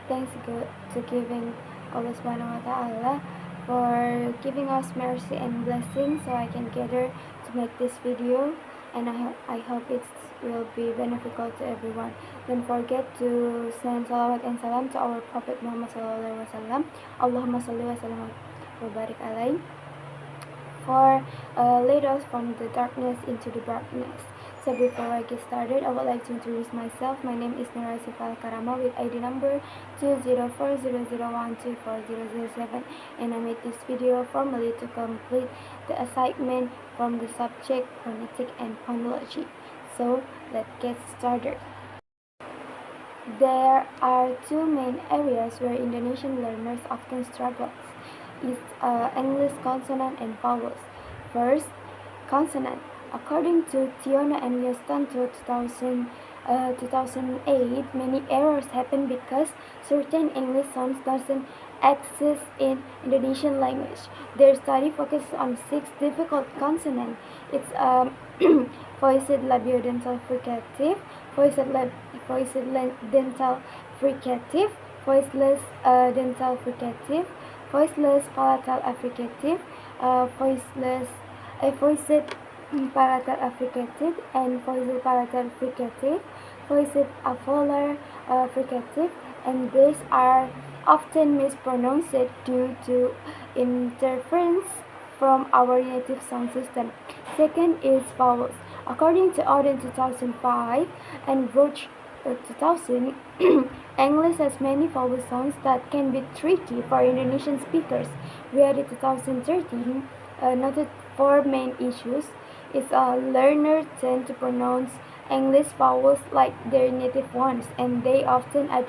thanks to giving Allah Subhanahu wa Ta'ala for giving us mercy and blessing so I can gather to make this video, and I hope it will be beneficial to everyone. Don't forget to send salawat and salam to our Prophet Muhammad Sallallahu Alaihi Wasallam. Allahumma salli wa sallam wa barik alayhi, for lead us from the darkness into the brightness. So before I get started, I would like to introduce myself. My name is Nurul Karamah with ID number 20400124007, and I made this video formally to complete the assignment from the subject Phonetics and Phonology. So let's get started. There are two main areas where Indonesian learners often struggle. It's English consonant and vowels. First, consonant. According to Tiona and Yostanto 2008, many errors happen because certain English sounds doesn't exist in Indonesian language. Their study focuses on 6 difficult consonants. It's voiced labiodental fricative, voiced dental fricative, voiceless dental fricative, voiceless palatal affricative, voiced palatal affricative, and voiced palatal fricative, voiced avolar fricative, and these are often mispronounced due to interference from our native sound system. Second is vowels. According to Auden 2005 and Roach 2000, English has many vowel sounds that can be tricky for Indonesian speakers. We had in 2013 noted 4 main issues. Learners tend to pronounce English vowels like their native ones, and they often add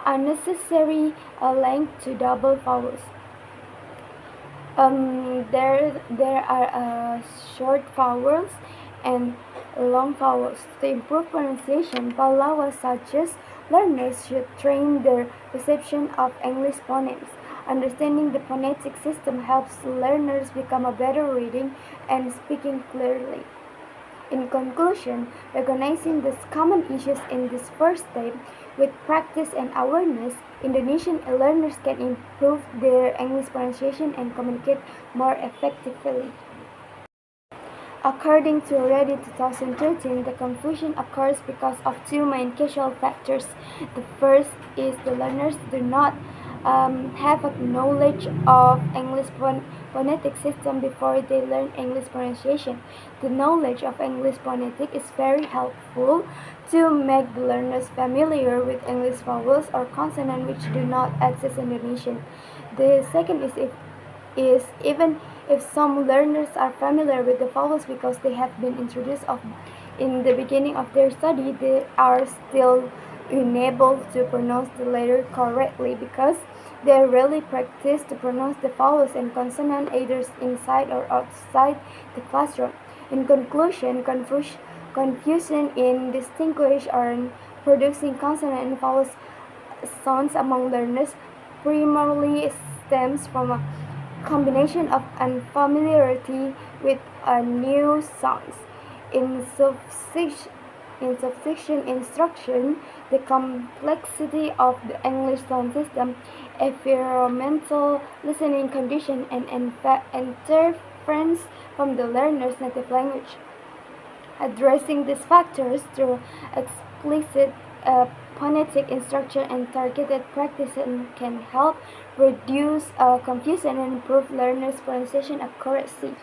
unnecessary length to double vowels. There are short vowels and long vowels. To improve pronunciation, Pahlawa suggests learners should train their perception of English phonemes. Understanding the phonetic system helps learners become a better reading and speaking clearly. In conclusion, recognizing these common issues in this first step, with practice and awareness, Indonesian learners can improve their English pronunciation and communicate more effectively. According to Reddit 2013, the confusion occurs because of 2 main causal factors. The first is the learners do not have a knowledge of English phonetic system before they learn English pronunciation. The knowledge of English phonetic is very helpful to make the learners familiar with English vowels or consonants which do not exist in Indonesian. The second is even if some learners are familiar with the vowels because they have been introduced in the beginning of their study, they are still unable to pronounce the letter correctly because they rarely practice to pronounce the vowels and consonants either inside or outside the classroom. In conclusion, confusion in distinguishing or producing consonant and vowel sounds among learners primarily stems from a combination of unfamiliarity with new sounds. In subsection instruction, the complexity of the English sound system, environmental listening condition, and interference from the learner's native language. Addressing these factors through explicit phonetic instruction and targeted practice can help reduce confusion and improve learners' pronunciation accuracy.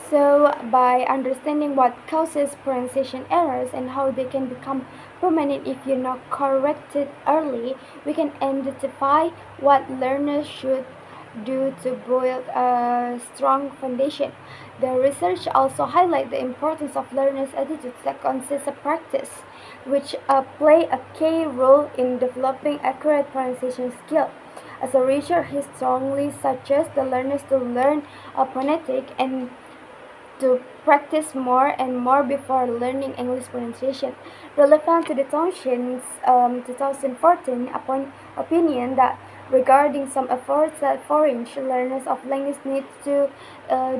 So, by understanding what causes pronunciation errors and how they can become permanent if you're not corrected early, we can identify what learners should do to build a strong foundation. The research also highlights the importance of learners' attitudes that consist of practice, which play a key role in developing accurate pronunciation skill. As a researcher, he strongly suggests the learners to learn a phonetic and to practice more and more before learning English pronunciation. Relevant to the Townsend's 2014 opinion that regarding some efforts that foreign learners of language need to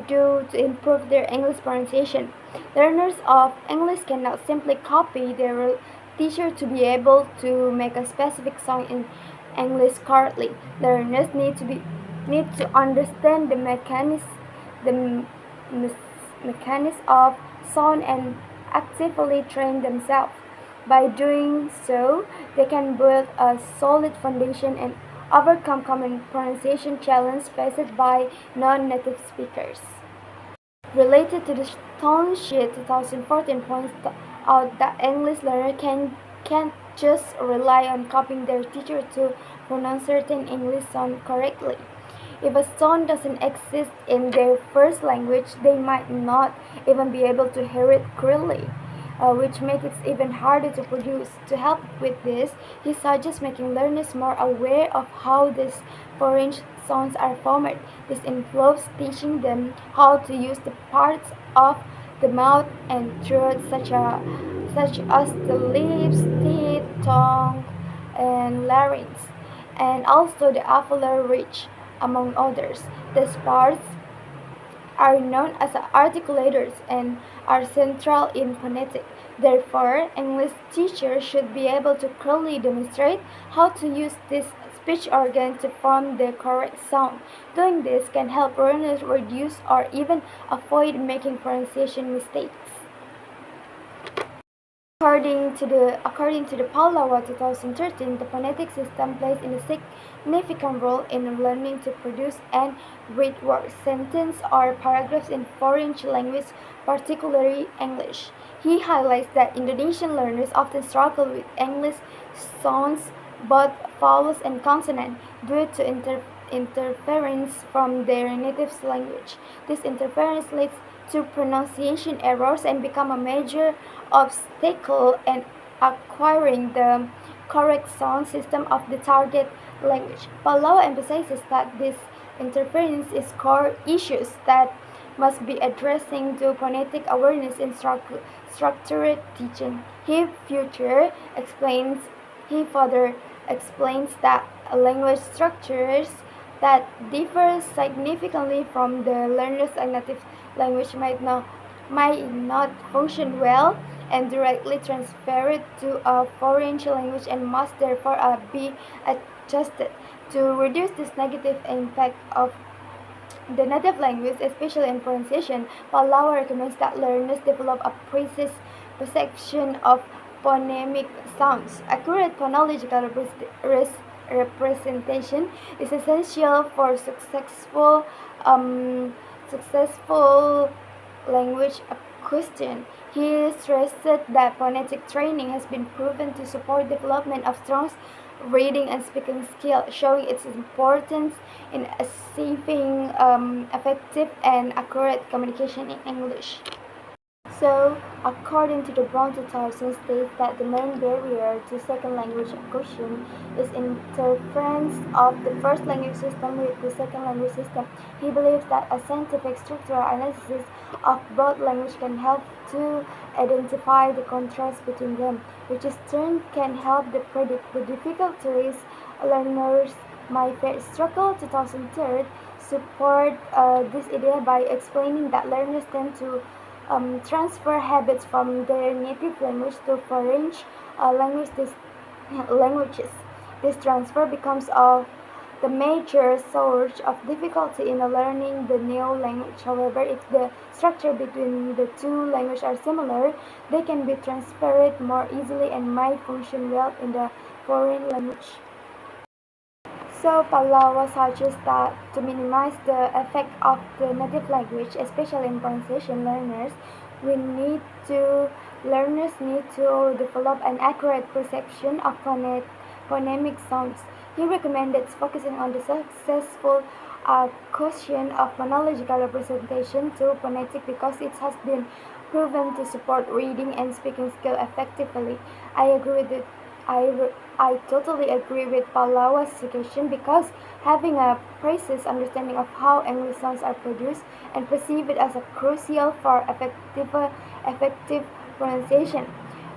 do to improve their English pronunciation. Learners of English cannot simply copy their teacher to be able to make a specific song in English correctly. Learners need to understand the mechanics of sound and actively train themselves. By doing so, they can build a solid foundation and overcome common pronunciation challenges faced by non-native speakers. Related to the tone sheet, 2014 points out that English learners can't just rely on copying their teacher to pronounce certain English sounds correctly. If a sound doesn't exist in their first language, they might not even be able to hear it clearly, which makes it even harder to produce. To help with this, he suggests making learners more aware of how these foreign sounds are formed. This involves teaching them how to use the parts of the mouth and throat such as the lips, teeth, tongue, and larynx, and also the alveolar ridge, among others. These parts are known as articulators and are central in phonetics. Therefore, English teachers should be able to clearly demonstrate how to use this speech organ to form the correct sound. Doing this can help learners reduce or even avoid making pronunciation mistakes. According to the Pahlawa 2013, the phonetic system plays a significant role in learning to produce and read words, sentences, or paragraphs in foreign language, particularly English. He highlights that Indonesian learners often struggle with English sounds, both vowels and consonants, due to interference from their native language. This interference leads to pronunciation errors and become a major obstacle in acquiring the correct sound system of the target language. Palau emphasizes that this interference is core issues that must be addressing to phonetic awareness in structured teaching. He further explains that language structures that differ significantly from the learner's native language might not function well and directly transferred to a foreign language and must therefore be adjusted. To reduce this negative impact of the native language, especially in pronunciation, Palau recommends that learners develop a precise perception of phonemic sounds. Accurate phonological representation is essential for successful language acquisition. He stressed that phonetic training has been proven to support development of strong reading and speaking skills, showing its importance in achieving effective and accurate communication in English. So, according to the Brown 2000 states that the main barrier to second language acquisition is interference of the first language system with the second language system. He believes that a scientific structural analysis of both languages can help to identify the contrast between them, which in turn can help to predict the difficulties learners might face. Struggle 2003 support this idea by explaining that learners tend to transfer habits from their native language to foreign languages. This transfer becomes the major source of difficulty in learning the new language. However, if the structure between the two languages are similar, they can be transferred more easily and might function well in the foreign language. So Pallawa suggests that to minimize the effect of the native language, especially in pronunciation learners need to develop an accurate perception of phonemic sounds. He recommended focusing on the successful acquisition of phonological representation to phonetic because it has been proven to support reading and speaking skill effectively. I agree with it. I totally agree with Pallawa's suggestion because having a precise understanding of how English sounds are produced and perceived as a crucial for effective pronunciation.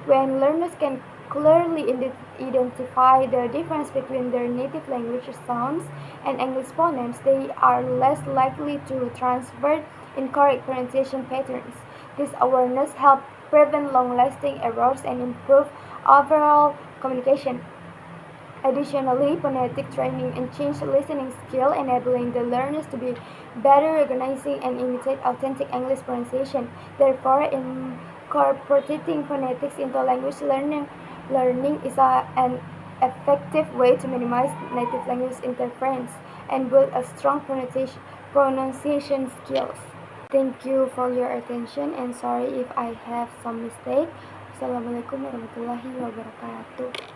When learners can clearly identify the difference between their native language sounds and English phonemes, they are less likely to transfer incorrect pronunciation patterns. This awareness helps prevent long-lasting errors and improve overall communication. Additionally, phonetic training enhances listening skill, enabling the learners to be better recognizing and imitate authentic English pronunciation. Therefore, incorporating phonetics into learning is an effective way to minimize native language interference and build a strong pronunciation skills. Thank you for your attention and sorry if I have some mistake. Assalamualaikum warahmatullahi wabarakatuh.